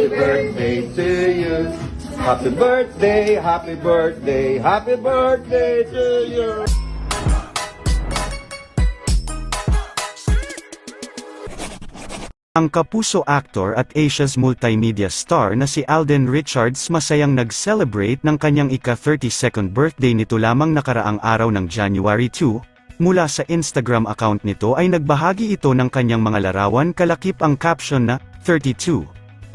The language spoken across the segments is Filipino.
Happy birthday to you. Happy birthday, happy birthday, happy birthday to you. Ang kapuso actor at Asia's multimedia star na si Alden Richards masayang nag-celebrate ng kanyang ika-32nd birthday nito lamang nakaraang araw ng January 2. Mula sa Instagram account nito ay nagbahagi ito ng kanyang mga larawan kalakip ang caption na 32.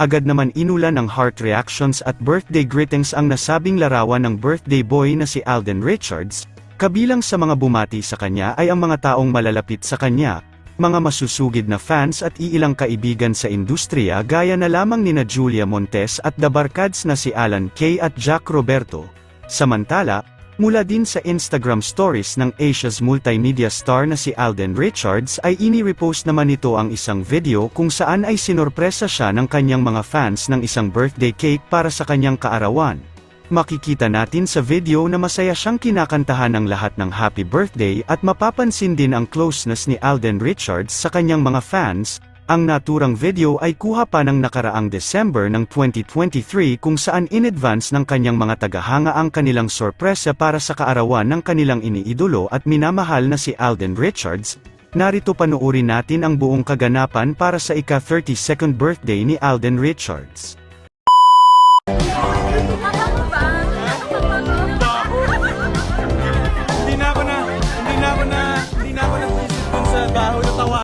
Agad naman inulan ng heart reactions at birthday greetings ang nasabing larawan ng birthday boy na si Alden Richards. Kabilang sa mga bumati sa kanya ay ang mga taong malalapit sa kanya, mga masusugid na fans at iilang kaibigan sa industriya gaya na lamang nina Julia Montes at The Barkads na si Alan Kay at Jack Roberto. Samantala, mula din sa Instagram stories ng Asia's multimedia star na si Alden Richards ay ini-repost naman nito ang isang video kung saan ay sinorpresa siya ng kanyang mga fans ng isang birthday cake para sa kanyang kaarawan. Makikita natin sa video na masaya siyang kinakantahan ang lahat ng happy birthday at mapapansin din ang closeness ni Alden Richards sa kanyang mga fans. Ang naturang video ay kuha pa ng nakaraang December ng 2023 kung saan in advance ng kanyang mga tagahanga ang kanilang sorpresa para sa kaarawan ng kanilang iniidolo at minamahal na si Alden Richards. Narito panoorin natin ang buong kaganapan para sa ika-32nd birthday ni Alden Richards. Hindi na ako nag-isip dun sa baho na tawa.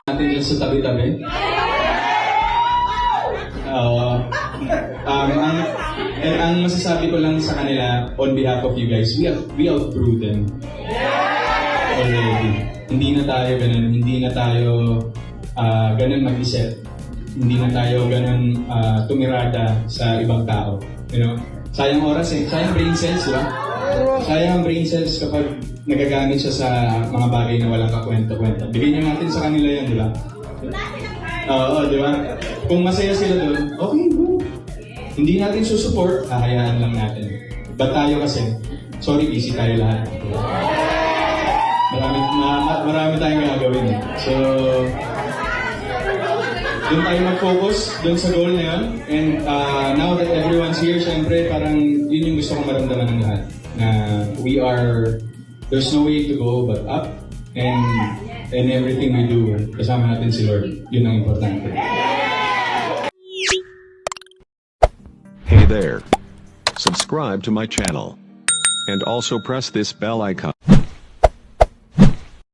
Natin dyan sa tabi-tabi. Ang masasabi ko lang sa kanila, on behalf of you guys, we outgrew them already. Hindi na tayo ganun mag-isip. Hindi na tayo ganun tumirada sa ibang tao. You know? Sayang oras sayang brain cells, di ba? Sayang ang brain cells kapag nagagamit siya sa mga bagay na walang kakwento-kwento. Bigyan niyo natin sa kanila yan, di ba? Oo, di ba? Kung masaya sila doon, okay, go. Hindi natin susupport, hahayaan lang natin. Ba't tayo kasi? Sorry, busy tayo lahat. Marami tayong gagawin. So, doon tayo mag-focus, doon sa goal na yun. And now that everyone's here, syempre, parang yun yung gusto kong maramdaman ng lahat. Na there's no way to go but up. And everything we do, kasama natin si Lord. Yun ang importante. Hey there. Subscribe to my channel. And also press this bell icon.